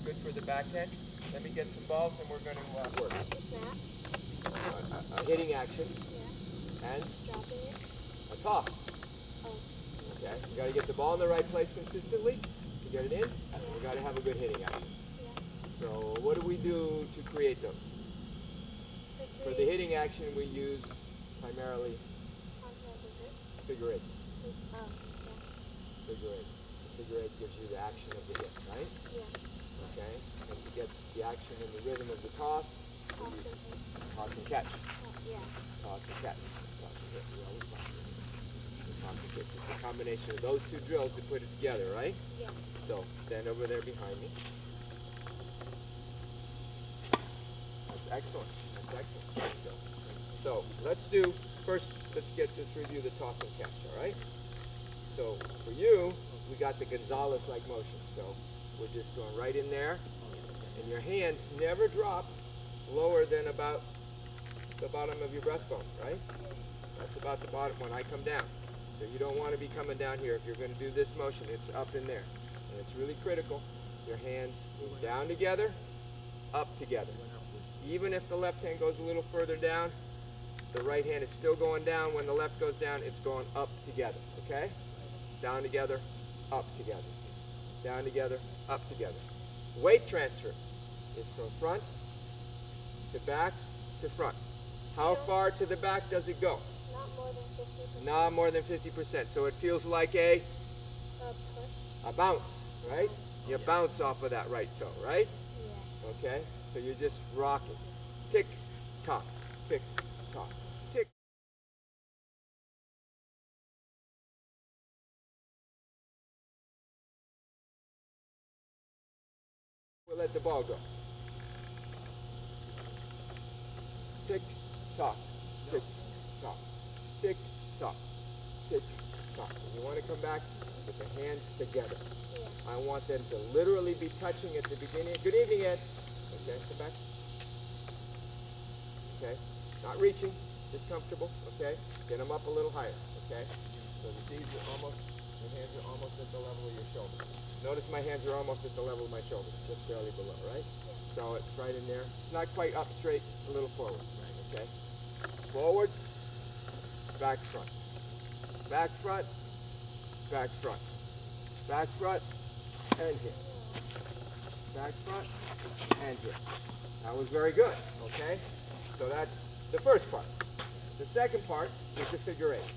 good for the backhand. Let me get some balls and we're going to work. A hitting action. Yeah. And dropping it. A toss. Oh. Okay. You got to get the ball in the right place consistently to get it in. Yeah. And you got to have a good hitting action. Yeah. So what do we do to create those? For the hitting action, we use primarily figure eight. Figure eight. Figure eight gives you the action of the hit, right? Yeah. Okay. And to get the action and the rhythm of the toss and catch. Yeah. Toss and catch. Toss and hit. We always toss and hit. Toss and hit. It's a combination of those two drills to put it together, right? Yeah. So stand over there behind me. That's excellent. That's excellent. So let's review the toss and catch, all right? So for you, we got the Gonzalez-like motion. So we're just going right in there, and your hands never drop lower than about the bottom of your breastbone, right? That's about the bottom when I come down. So you don't want to be coming down here. If you're going to do this motion, it's up in there. And it's really critical. Your hands move down together, up together. Even if the left hand goes a little further down, the right hand is still going down. When the left goes down, it's going up together, okay? Down together, up together. Down together, up together. Weight transfer is from front to back to front. How far to the back does it go? Not more than 50%. So it feels like a bounce, right? You bounce off of that right toe, right? Yeah. Okay? So you're just rocking. Tick, tock, tick, tock, tick. We'll let the ball go. Tick, tock, tick, tock, tick, tock, tick, tock. And you want to come back with the hands together. Yeah. I want them to literally be touching at the beginning. Good evening, Ed. Okay, come back. Okay, not reaching, just comfortable. Okay, get them up a little higher. Okay, so the knees are almost, your hands are almost at the level of your shoulders. Notice my hands are almost at the level of my shoulders, just barely below, right? So it's right in there. It's not quite up straight, a little forward. Okay, forward, back front, back front, back front, back front, and here, back front, and here. That was very good. Okay. So that's the first part. The second part is the figure eight.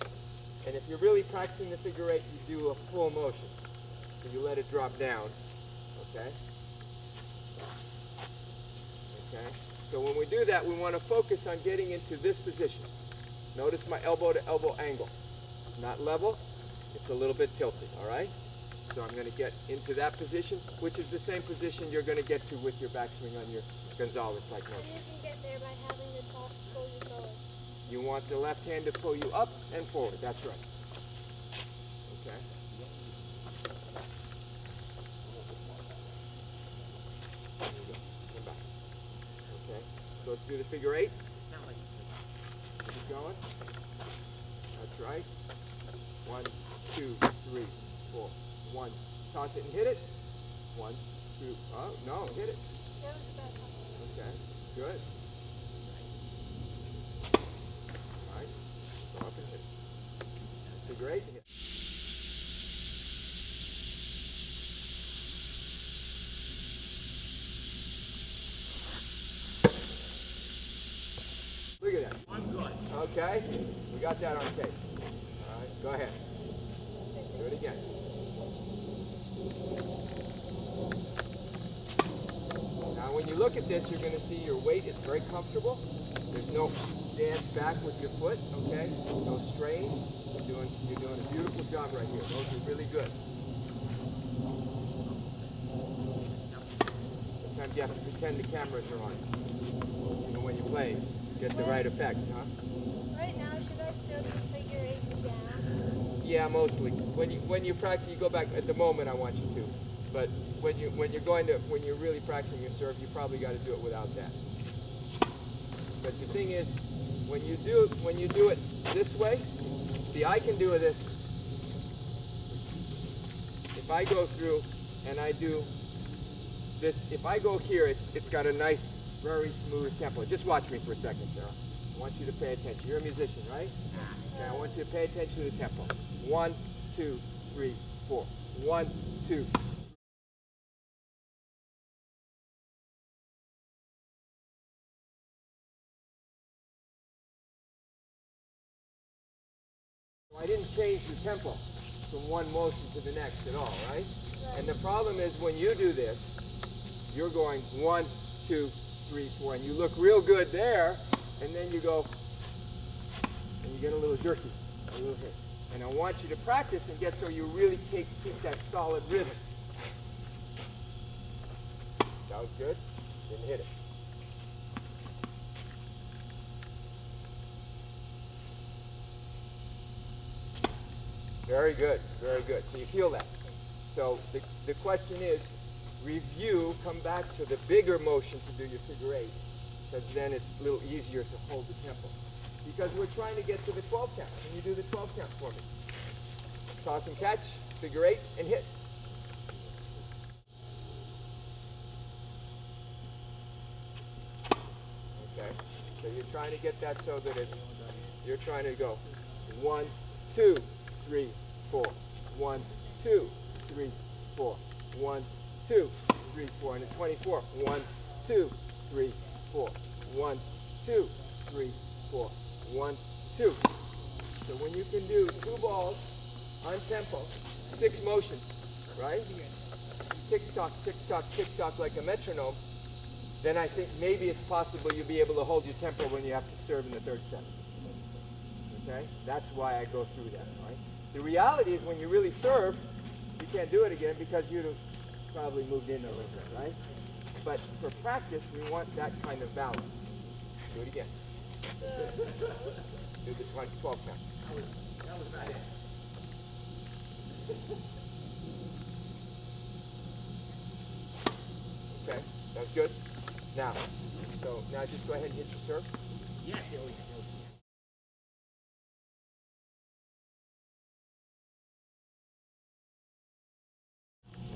And if you're really practicing the figure eight, you do a full motion. So you let it drop down. Okay? Okay? So when we do that, we want to focus on getting into this position. Notice my elbow to elbow angle. Not level, it's a little bit tilted, all right? So I'm going to get into that position, which is the same position you're going to get to with your backswing on your Gonzalez-like motion. And you can get there by having the toss pull you forward. You want the left hand to pull you up and forward. That's right. Okay. There you go. Come back. Okay. So let's do the figure eight. Keep going. That's right. 1, 2, 3, 4. 1. Toss it and hit it. 1, 2. Oh no, hit it. Okay, good. All right, go up and hit it. Figure eight and hit. Look at that. I'm good. Okay, we got that on tape. All right, go ahead. Do it again. Now when you look at this, you're going to see your weight is very comfortable. There's no dance back with your foot, okay? No strain. You're doing a beautiful job right here. Those are really good. Sometimes you have to pretend the cameras are on, even when you play, to get the right effect, huh? Right now, should I still do figure eight down? Yeah, mostly. When you practice, you go back. At the moment, I want you to. But when you're really practicing your serve, you probably got to do it without that. But the thing is, when you do it this way, see, I can do this. If I go through and I do this, if I go here, it's got a nice, very smooth tempo. Just watch me for a second, Sarah. I want you to pay attention. You're a musician, right? Okay, I want you to pay attention to the tempo. 1, 2, 3, 4. 1, 2. I didn't change the tempo from one motion to the next at all, right? And the problem is when you do this, you're going 1, 2, 3, 4, and you look real good there, and then you go, and you get a little jerky, a little hit. And I want you to practice and get so you really keep that solid rhythm. Sounds good? Didn't hit it. Very good, very good. So you feel that. So the question is, review, come back to the bigger motion to do your figure 8, because then it's a little easier to hold the tempo. Because we're trying to get to the 12 count. Can you do the 12 count for me? Toss and catch, figure 8, and hit. Okay, so you're trying to get that so that you're trying to go 1, 2, 3, 4. 1, 2, 3, 4. 1, 2, 3, 4. And at 24. 1, 2, 3, 4. 1, 2, 3, 4. 1, 2. So when you can do 2 balls on tempo, 6 motions, right? Tick tock, tick tock, tick tock like a metronome, then I think maybe it's possible you'll be able to hold your tempo when you have to serve in the third set. Okay? That's why I go through that, right? The reality is when you really serve, you can't do it again because you'd have probably moved in a little bit, right? But for practice, we want that kind of balance. Do it again. Do the 12 count. That was not it. Okay, that's good. Now just go ahead and hit your serve. Yeah.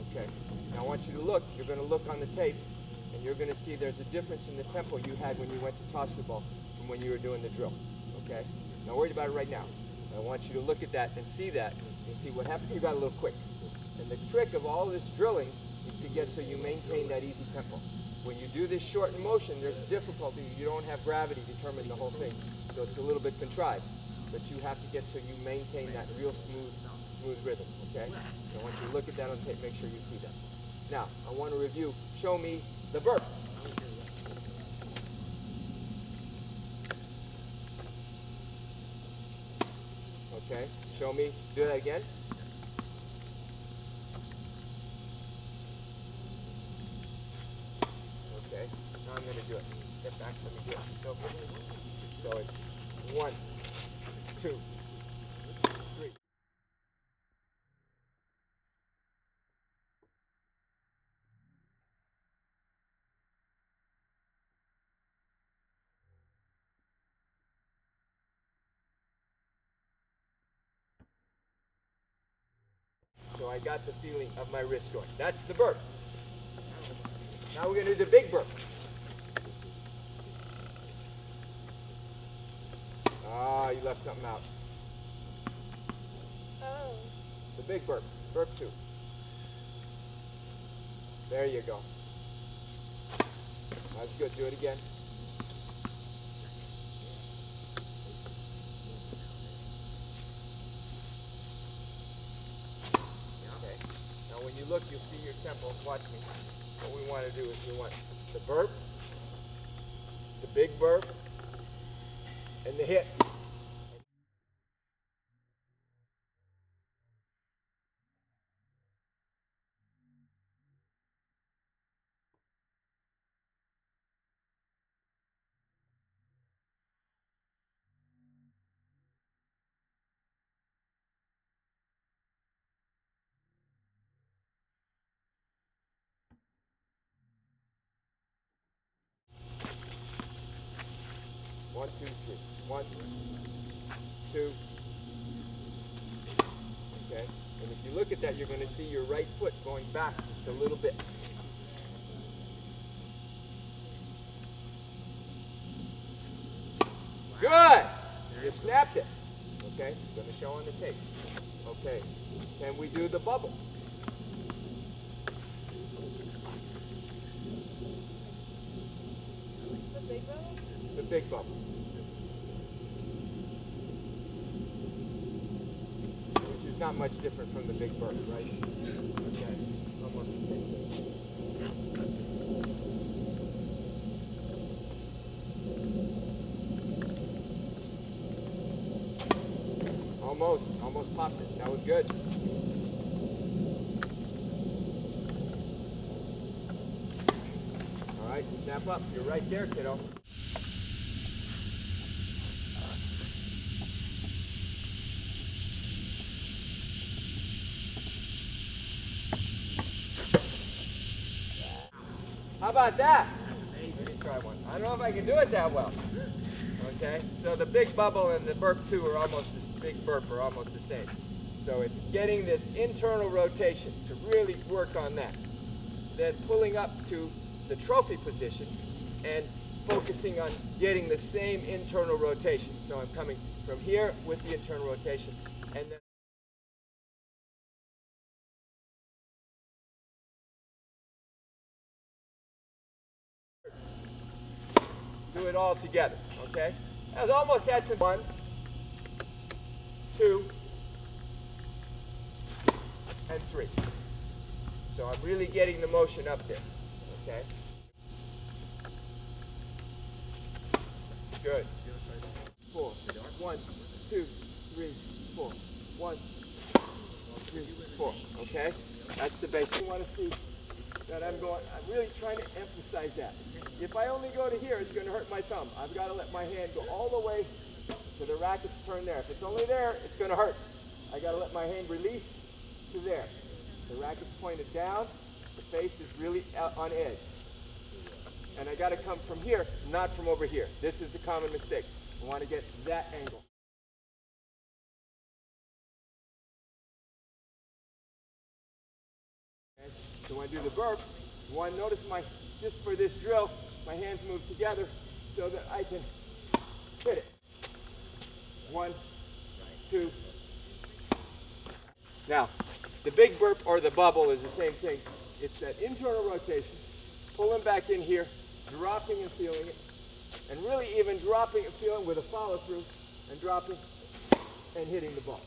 Okay, now I want you to look. You're going to look on the tape, and you're going to see there's a difference in the tempo you had when you went to toss the ball from when you were doing the drill. Okay? Not worried about it right now. I want you to look at that and see that, and see what happened. You got a little quick. And the trick of all this drilling is to get so you maintain that easy tempo. When you do this shortened motion, there's difficulty. You don't have gravity determine the whole thing, so it's a little bit contrived. But you have to get so you maintain that real smooth rhythm, okay? So I want you to look at that on tape, make sure you see that. Now, I want to review, show me the burp. Okay, show me, do that again. Okay, now I'm going to do it. Step back, let me do it. So it's 1, 2, 3. So I got the feeling of my wrist going. That's the burp. Now we're going to do the big burp. Ah, you left something out. Oh. The big burp. Burp 2. There you go. That's good. Do it again. Okay. Now when you look, you'll see your tempo. Watch me. What we want to do is we want the burp, the big burp, and the hit. One, two, three. 1, 2. Okay. And if you look at that, you're going to see your right foot going back just a little bit. just snapped it. Okay, it's going to show on the tape. Okay, can we do the bubble? The big bubble? The big bubble. Which is not much different from the big burp, right? Okay, almost the same thing. Almost popped it. That was good. All right, snap up. You're right there, kiddo. How about that? Let me try one. I don't know if I can do it that well. Okay, so the big bubble and the burp 2 are almost the big burp are almost the same. So it's getting this internal rotation to really work on that. Then pulling up to the trophy position and focusing on getting the same internal rotation. So I'm coming from here with the internal rotation and then do it all together, okay? I was almost at some 1, 2, and 3. So I'm really getting the motion up there, okay? Good. 4, 1, 2, 3, 4. 1, 2, 3, 4. Okay? That's the basic. You want to see that I'm really trying to emphasize that. If I only go to here, it's going to hurt my thumb. I've got to let my hand go all the way to the racket's turn there. If it's only there, it's going to hurt. I got to let my hand release to there. The racket's pointed down. The face is really on edge. And I got to come from here, not from over here. This is the common mistake. I want to get that angle. Okay. So when I do the burp, notice just for this drill, my hands move together so that I can hit it. 1, 2. Now, the big burp or the bubble is the same thing. It's that internal rotation, pulling back in here, dropping and feeling it, and really even dropping and feeling with a follow through and dropping and hitting the ball.